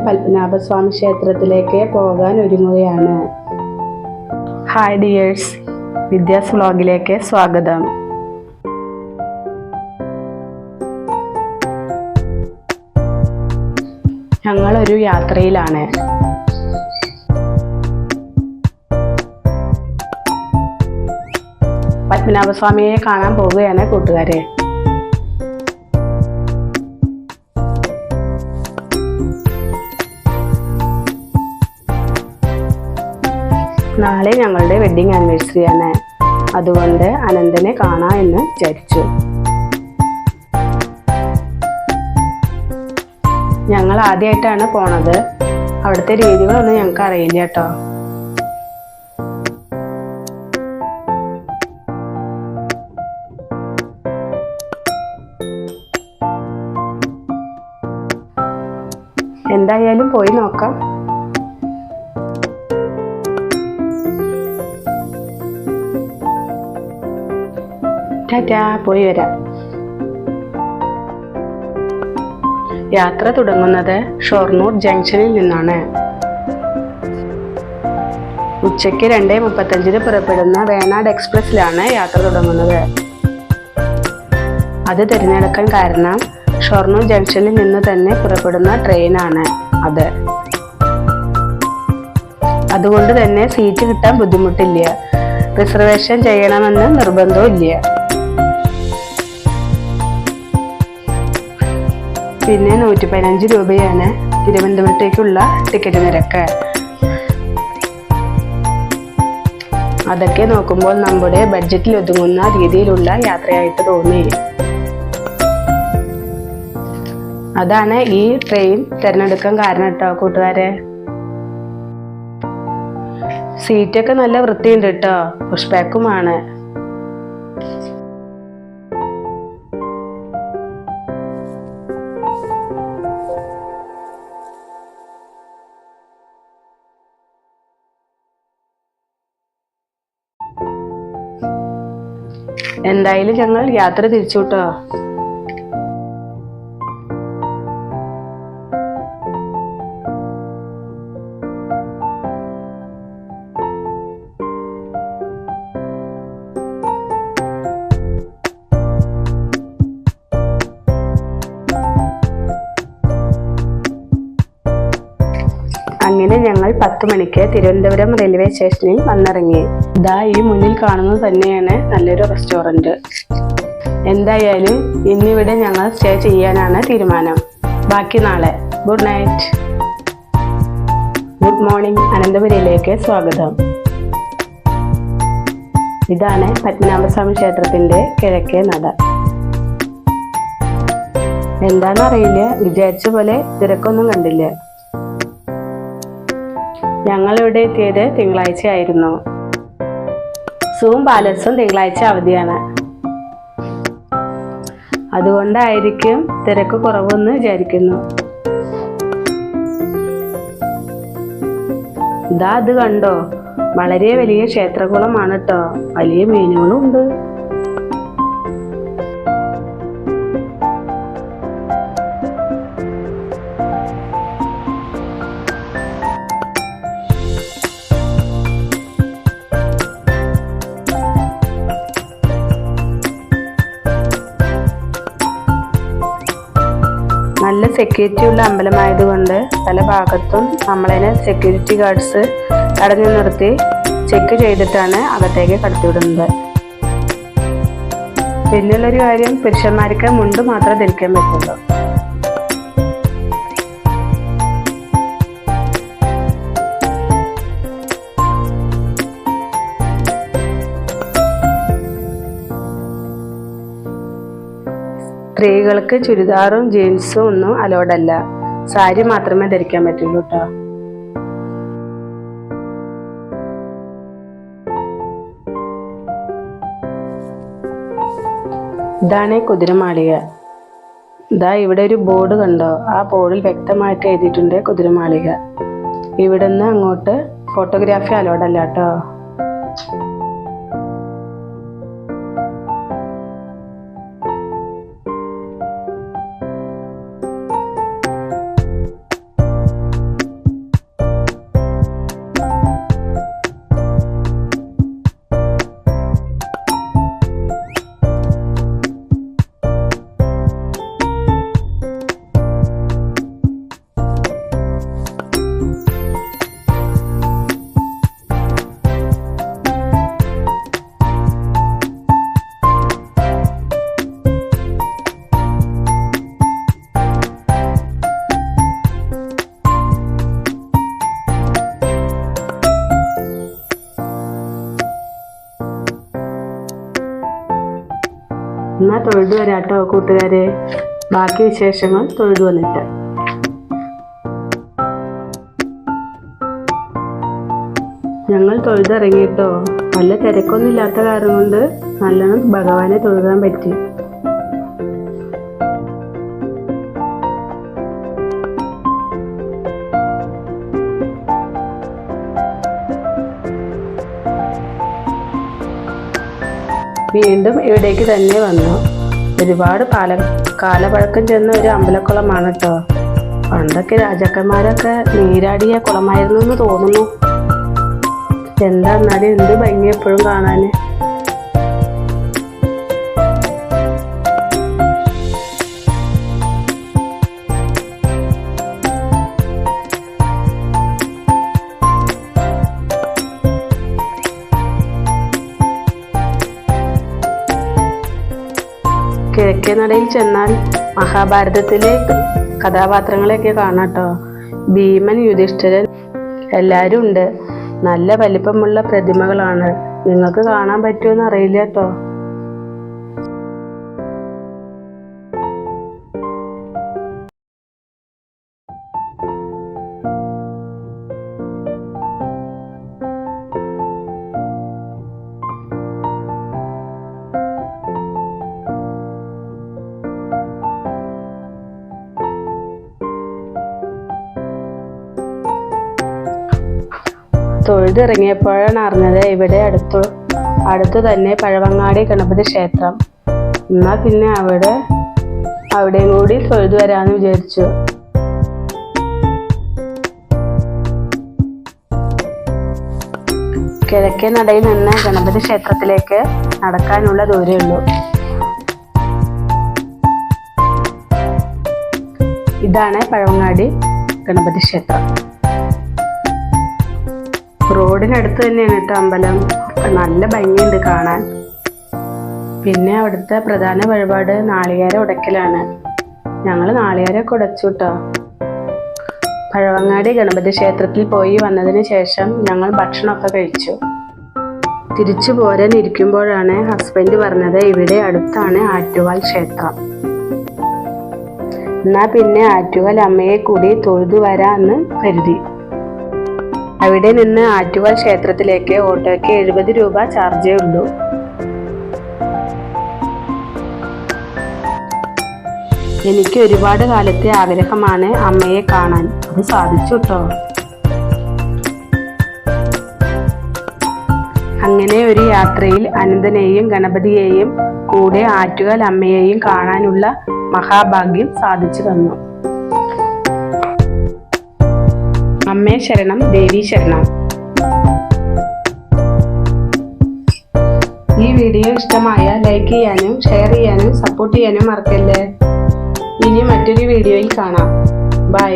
പത്മനാഭസ്വാമി ക്ഷേത്രത്തിലേക്ക് പോകാൻ ഒരുങ്ങുകയാണ്. ഹായ് ഡിയേഴ്സ്, വിദ്യാസ് വ്ലോഗിലേക്ക് സ്വാഗതം. ഞങ്ങളൊരു യാത്രയിലാണ്. പത്മനാഭസ്വാമിയെ കാണാൻ പോവുകയാണ് കൂട്ടുകാരെ. നാളെ ഞങ്ങളുടെ വെഡിങ് ആനിവേഴ്സറി ആണ്. അതുകൊണ്ട് അനന്തനെ കാണാം എന്ന് വിചാരിച്ചു. ഞങ്ങൾ ആദ്യമായിട്ടാണ് പോണത്. അവിടുത്തെ രീതികളൊന്നും ഞങ്ങൾക്ക് അറിയില്ല കേട്ടോ. എന്തായാലും പോയി നോക്കാം. ടാറ്റാ, പോയി വരാം. യാത്ര തുടങ്ങുന്നത് ഷൊർണൂർ ജംഗ്ഷനിൽ നിന്നാണ്. ഉച്ചയ്ക്ക് 2:35 പുറപ്പെടുന്ന വേണാട് എക്സ്പ്രസ്സിലാണ് യാത്ര തുടങ്ങുന്നത്. അത് തിരഞ്ഞെടുക്കാൻ കാരണം ഷൊർണൂർ ജംഗ്ഷനിൽ നിന്ന് തന്നെ പുറപ്പെടുന്ന ട്രെയിനാണ് അത്. അതുകൊണ്ട് തന്നെ സീറ്റ് കിട്ടാൻ ബുദ്ധിമുട്ടില്ല. റിസർവേഷൻ ചെയ്യണമെന്ന് നിർബന്ധവും ഇല്ല. പിന്നെ 115 രൂപയാണ് തിരുവനന്തപുരത്തേക്കുള്ള ടിക്കറ്റ് നിരക്ക്. അതൊക്കെ നോക്കുമ്പോൾ നമ്മുടെ ബഡ്ജറ്റിൽ ഒതുങ്ങുന്ന രീതിയിലുള്ള യാത്രയായിട്ട് തോന്നി. അതാണ് ഈ ട്രെയിൻ തിരഞ്ഞെടുക്കാൻ കാരണം കേട്ടോ കൂട്ടുകാരെ. സീറ്റൊക്കെ നല്ല വൃത്തിയുണ്ട് കേട്ടോ. പുഷ് ബാക്കുമാണ്. എന്തായാലും ഞങ്ങൾ യാത്ര തിരിച്ചു കേട്ടോ. അങ്ങനെ ഞങ്ങൾ 10 മണിക്ക് തിരുവനന്തപുരം റെയിൽവേ സ്റ്റേഷനിൽ വന്നിറങ്ങി. ഇതാ ഈ മുന്നിൽ കാണുന്നത് തന്നെയാണ് നല്ലൊരു റെസ്റ്റോറൻറ്റ്. എന്തായാലും ഇന്നിവിടെ ഞങ്ങൾ സ്റ്റേ ചെയ്യാനാണ് തീരുമാനം. ബാക്കി നാളെ. Good night. Good morning. അനന്തപുരിയിലേക്ക് സ്വാഗതം. ഇതാണ് പത്മനാഭസ്വാമി ക്ഷേത്രത്തിന്റെ കിഴക്കേ നട. എന്താണെന്നറിയില്ല, വിചാരിച്ച പോലെ തിരക്കൊന്നും കണ്ടില്ല. ഞങ്ങളിവിടെ എത്തിയത് തിങ്കളാഴ്ച ആയിരുന്നു. സൂം പാലസും തിങ്കളാഴ്ച അവധിയാണ്. അതുകൊണ്ടായിരിക്കും തിരക്ക് കുറവെന്ന് വിചാരിക്കുന്നു. ഇതാ അത് കണ്ടോ, വളരെ വലിയ ക്ഷേത്രകുളമാണ് കേട്ടോ. വലിയ മീനുകളും ഉണ്ട്. നല്ല സെക്യൂരിറ്റി ഉള്ള അമ്പലമായതുകൊണ്ട് പല ഭാഗത്തും നമ്മളതിനെ സെക്യൂരിറ്റി ഗാർഡ്സ് തടഞ്ഞു നിർത്തി ചെക്ക് ചെയ്തിട്ടാണ് അകത്തേക്ക് കടത്തിവിടുന്നത്. പിന്നെയുള്ളൊരു കാര്യം, പുരുഷന്മാർക്ക് മുണ്ട് മാത്രം ധരിക്കാൻ പറ്റുള്ളൂ. സ്ത്രീകൾക്ക് ചുരിദാറും ജീൻസും ഒന്നും അലോഡല്ല. സാരി മാത്രമേ ധരിക്കാൻ പറ്റുള്ളൂ കേട്ടോ. ഇതാണ് കുതിരമാളിക. ഇതാ ഇവിടെ ഒരു ബോർഡ് കണ്ടോ? ആ ബോർഡിൽ വ്യക്തമായിട്ട് എഴുതിയിട്ടുണ്ട് കുതിരമാളിക. ഇവിടുന്ന് അങ്ങോട്ട് ഫോട്ടോഗ്രാഫി അലോഡല്ല കേട്ടോ. എന്നാ തൊഴുതു വരാട്ടോ കൂട്ടുകാരെ. ബാക്കി വിശേഷങ്ങൾ തൊഴുതു വന്നിട്ട്. ഞങ്ങൾ തൊഴുതിറങ്ങിയിട്ടോ. നല്ല തിരക്കൊന്നും ഇല്ലാത്ത കാരണം കൊണ്ട് നല്ലോണം ഭഗവാനെ തൊഴുതാൻ പറ്റി. വീണ്ടും ഇവിടേക്ക് തന്നെ വന്നു. ഒരുപാട് കാലപഴക്കം ചെന്ന ഒരു അമ്പലക്കുളമാണ് കേട്ടോ. പണ്ടൊക്കെ രാജാക്കന്മാരൊക്കെ നീരാടിയ കുളമായിരുന്നു എന്ന് തോന്നുന്നു. എന്താ എന്നാലും എന്ത് ഭംഗി എപ്പോഴും കാണാന്. കിഴക്കേ നടയിൽ ചെന്നാൽ മഹാഭാരതത്തിലെ കഥാപാത്രങ്ങളെയൊക്കെ കാണാട്ടോ. ഭീമൻ, യുധിഷ്ഠിരൻ എല്ലാവരും ഉണ്ട്. നല്ല വലിപ്പമുള്ള പ്രതിമകളാണ്. നിങ്ങൾക്ക് കാണാൻ പറ്റുമെന്ന് അറിയില്ല കേട്ടോ. തൊഴുതിറങ്ങിയപ്പോഴാണ് അറിഞ്ഞത് ഇവിടെ അടുത്തു തന്നെ പഴവങ്ങാടി ഗണപതി ക്ഷേത്രം. എന്നാ പിന്നെ അവിടെയും കൂടി തൊഴുതു വരാമെന്ന് വിചാരിച്ചു. കിഴക്കേ നടയിൽ നിന്ന് ഗണപതി ക്ഷേത്രത്തിലേക്ക് നടക്കാനുള്ള ദൂരമേ ഉള്ളൂ. ഇതാണ് പഴവങ്ങാടി ഗണപതി ക്ഷേത്രം. റോഡിനടുത്ത് തന്നെയാണ് കേട്ടോ അമ്പലം. നല്ല ഭംഗിയുണ്ട് കാണാൻ. പിന്നെ അവിടുത്തെ പ്രധാന വഴിപാട് നാളികേര ഉടയ്ക്കലാണ്. ഞങ്ങൾ നാളികേരമൊക്കെ ഉടച്ചു കേട്ടോ. പഴവങ്ങാടി ഗണപതി ക്ഷേത്രത്തിൽ പോയി വന്നതിന് ശേഷം ഞങ്ങൾ ഭക്ഷണമൊക്കെ കഴിച്ചു. തിരിച്ചു പോരാൻ ഇരിക്കുമ്പോഴാണ് ഹസ്ബൻഡ് പറഞ്ഞത് ഇവിടെ അടുത്താണ് ആറ്റുകാൽ ക്ഷേത്രം. എന്നാ പിന്നെ ആറ്റുകാൽ അമ്മയെ കൂടി തൊഴുതു വരാമെന്ന് കരുതി. അവിടെ നിന്ന് ആറ്റുകാൽ ക്ഷേത്രത്തിലേക്ക് ഓട്ടോയ്ക്ക് 70 രൂപ ചാർജേ ഉള്ളൂ. എനിക്ക് ഒരുപാട് കാലത്തെ ആഗ്രഹമാണ് അമ്മയെ കാണാൻ. അത് സാധിച്ചു കേട്ടോ. അങ്ങനെ ഒരു യാത്രയിൽ അനന്തനെയും ഗണപതിയെയും കൂടെ ആറ്റുകാൽ അമ്മയെയും കാണാനുള്ള മഹാഭാഗ്യം സാധിച്ചു തന്നു. അമ്മേ ശരണം, ദേവി ശരണം. ഈ വീഡിയോ ഇഷ്ടമായ ലൈക്ക് ചെയ്യാനും ഷെയർ ചെയ്യാനും സപ്പോർട്ട് ചെയ്യാനും മറക്കല്ലേ. ഇനി മറ്റൊരു വീഡിയോയിൽ കാണാം. ബൈ.